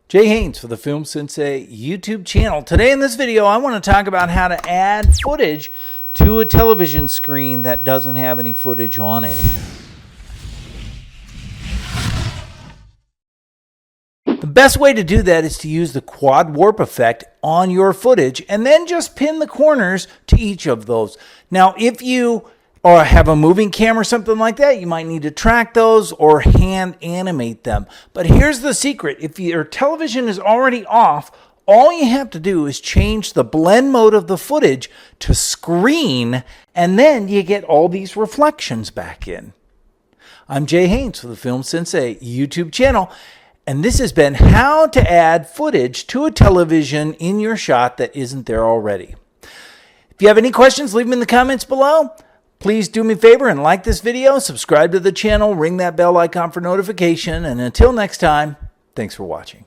Jay Haynes for the Film Sensei YouTube channel. Today in this video, I want to talk about how to add footage to a television screen that doesn't have any footage on it. The best way to do that is to use the quad warp effect on your footage and then just pin the corners to each of those. Now, if you have a moving camera or something like that, you might need to track those or hand animate them. But here's the secret. If your television is already off, all you have to do is change the blend mode of the footage to screen, and then you get all these reflections back in. I'm Jay Haynes for the Film Sensei YouTube channel, and this has been how to add footage to a television in your shot that isn't there already. If you have any questions, leave them in the comments below. Please do me a favor and like this video, subscribe to the channel, ring that bell icon for notification, and until next time, thanks for watching.